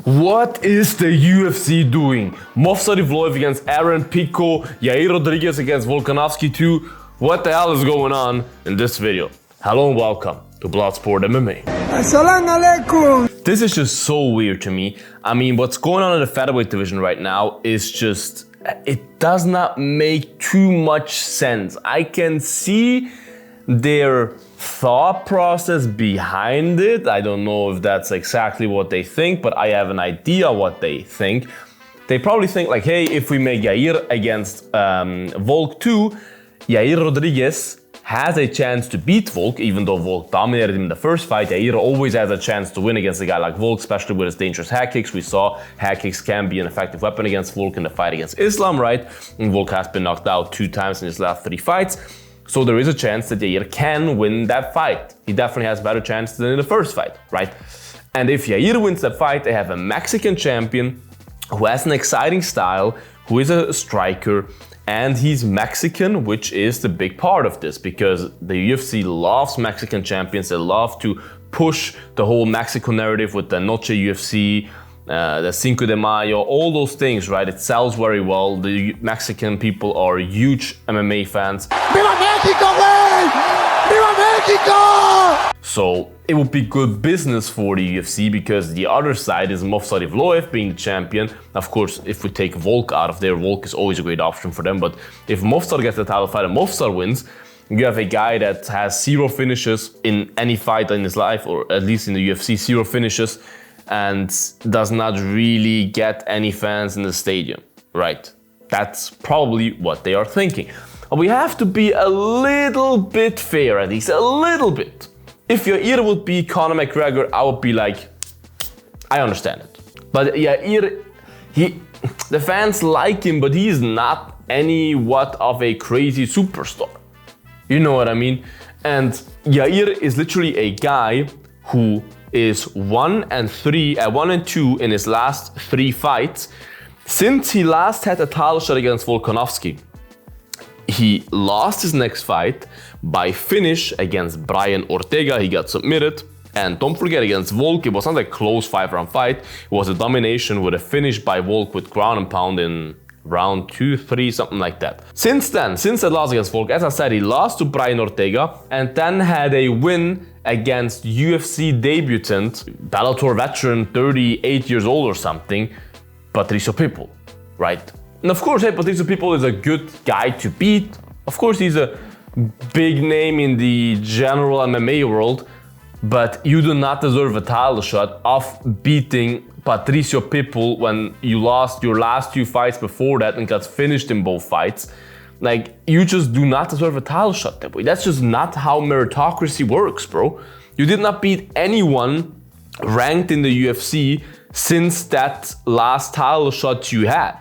What is the UFC doing? Movsar Evloev against Pico, Yair Rodriguez against Volkanovski 2. What the hell is going on in this video? Hello and welcome to Bloodsport MMA. Assalamu alaikum. This is just so weird to me. I mean, what's going on in the featherweight division right now is just, it does not make too much sense. I can see their thought process behind it. I don't know if that's exactly what they think, but I have an idea what they think. They probably think like, hey, if we make Yair against Volk 2, Yair Rodriguez has a chance to beat Volk, even though Volk dominated him in the first fight. Yair always has a chance to win against a guy like Volk, especially with his dangerous head kicks. We saw head kicks can be an effective weapon against Volk in the fight against Islam, right? And Volk has been knocked out 2 times in his last 3 fights. So there is a chance that Yair can win that fight. He definitely has better chances than in the first fight, right? And if Yair wins that fight, they have a Mexican champion who has an exciting style, who is a striker, and he's Mexican, which is the big part of this because the UFC loves Mexican champions. They love to push the whole Mexico narrative with the Noche UFC, the Cinco de Mayo, all those things, right? It sells very well. The Mexican people are huge MMA fans. Viva Mexico, güey! Viva Mexico! So it would be good business for the UFC because the other side is Movsar Evloev being the champion. Of course, if we take Volk out of there, Volk is always a great option for them. But if Movsar gets the title fight and Movsar wins, you have a guy that has 0 finishes in any fight in his life, or at least in the UFC, 0 finishes, and does not really get any fans in the stadium, right? That's probably what they are thinking. But we have to be a little bit fair, at least a little bit. If Yair would be Conor McGregor, I would be like, I understand it. But Yair, the fans like him, but he is not what of a crazy superstar. You know what I mean? And Yair is literally a guy who is 1 and 2 in his last 3 fights. Since he last had a title shot against Volkanovski, he lost his next fight by finish against Brian Ortega. He got submitted. And don't forget, against Volk, it was not a close 5-round fight. It was a domination with a finish by Volk with ground and pound in round 2, 3, something like that. Since that loss against Volk, as I said, he lost to Brian Ortega and then had a win against UFC debutant, Bellator veteran, 38 years old or something, Patricio Pitbull, right? And of course, hey, Patricio Pitbull is a good guy to beat. Of course, he's a big name in the general MMA world, but you do not deserve a title shot of beating Patricio Pitbull when you lost your last 2 fights before that and got finished in both fights. Like, you just do not deserve a title shot that way. That's just not how meritocracy works, bro. You did not beat anyone ranked in the UFC since that last title shot you had.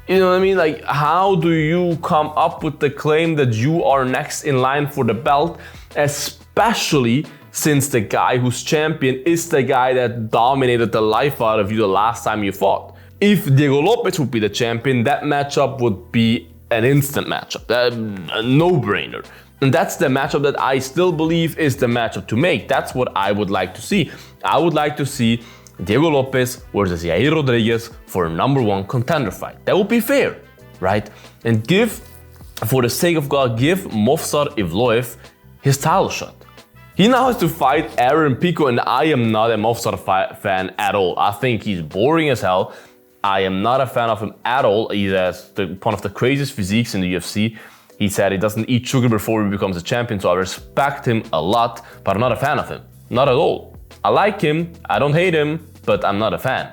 You know what I mean? Like, how do you come up with the claim that you are next in line for the belt, especially since the guy who's champion is the guy that dominated the life out of you the last time you fought? If Diego Lopes would be the champion, that matchup would be an instant matchup, a no-brainer. And that's the matchup that I still believe is the matchup to make. That's what I would like to see. I would like to see Diego Lopes versus Yair Rodriguez for a #1 contender fight. That would be fair, right? And for the sake of God, give Movsar Evloev his title shot. He now has to fight Pico, and I am not a Movsar fan at all. I think he's boring as hell. I am not a fan of him at all. He has one of the craziest physiques in the UFC. He said he doesn't eat sugar before he becomes a champion, so I respect him a lot, but I'm not a fan of him. Not at all. I like him, I don't hate him, but I'm not a fan.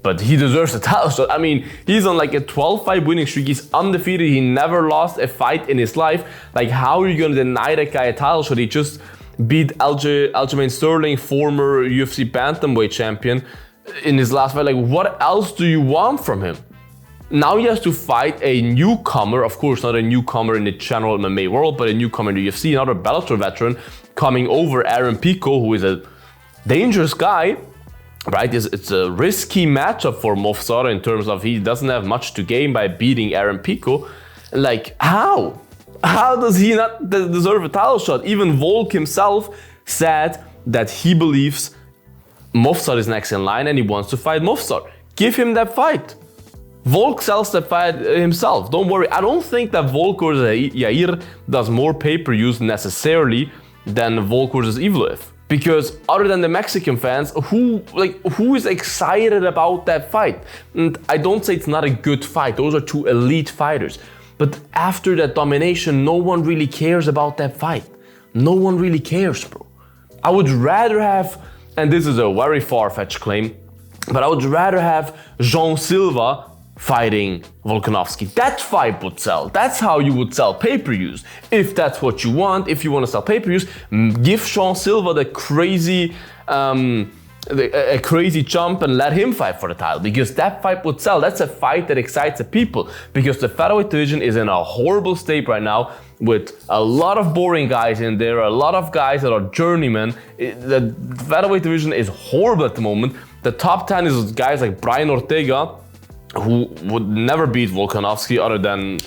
But he deserves a title shot. I mean, he's on like a 12-fight winning streak. He's undefeated. He never lost a fight in his life. Like, how are you going to deny that guy a title shot? He just beat Aljamain Sterling, former UFC bantamweight champion, in his last fight. Like, what else do you want from him? Now he has to fight a newcomer, of course not a newcomer in the general MMA world, but a newcomer in the UFC, another Bellator veteran coming over, Pico, who is a dangerous guy, right? It's a risky matchup for Movsar in terms of he doesn't have much to gain by beating Pico. Like, how? How does he not deserve a title shot? Even Volk himself said that he believes Movsar is next in line and he wants to fight Movsar. Give him that fight. Volk sells that fight himself, don't worry. I don't think that Volk versus Yair does more pay-per-views necessarily than Volk versus Evloev. Because other than the Mexican fans, who is excited about that fight? And I don't say it's not a good fight, those are two elite fighters. But after that domination, no one really cares about that fight. No one really cares, bro. I would rather have, and this is a very far-fetched claim, but I would rather have Jean Silva fighting Volkanovski. That fight would sell. That's how you would sell pay-per-views. If that's what you want, if you want to sell pay-per-views, give Jean Silva the crazy a crazy jump and let him fight for the title, because that fight would sell. That's a fight that excites the people, because the featherweight division is in a horrible state right now with a lot of boring guys in there, a lot of guys that are journeymen. The featherweight division is horrible at the moment. The top 10 is guys like Brian Ortega, who would never beat Volkanovski other than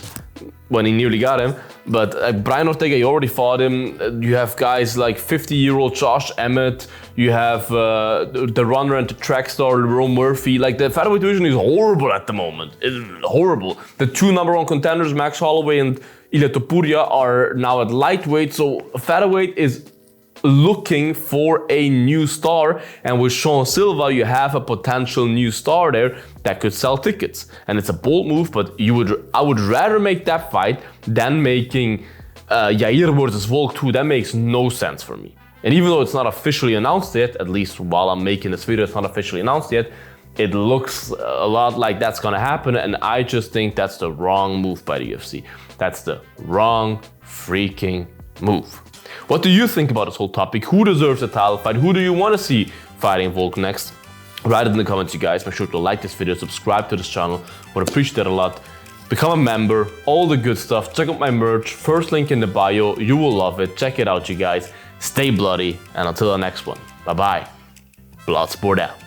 when he nearly got him. But Brian Ortega, he already fought him. You have guys like 50-year-old Josh Emmett. You have the runner and the track star, Ron Murphy. Like, the featherweight division is horrible at the moment. It's horrible. The two #1 contenders, Max Holloway and Ilia Topuria, are now at lightweight. So featherweight is looking for a new star, and with Jean Silva you have a potential new star there that could sell tickets, and it's a bold move. But I would rather make that fight than making Yair versus Volk 2. That makes no sense for me. And even though it's not officially announced yet, at least while I'm making this video it's not officially announced yet, it looks a lot like that's gonna happen, and I just think that's the wrong move by the UFC. That's the wrong freaking move. What do you think about this whole topic? Who deserves a title fight? Who do you want to see fighting Volk next? Write it in the comments, you guys. Make sure to like this video, subscribe to this channel. Would appreciate that a lot. Become a member, all the good stuff. Check out my merch, first link in the bio. You will love it. Check it out, you guys. Stay bloody, and until the next one. Bye-bye. Bloodsport out.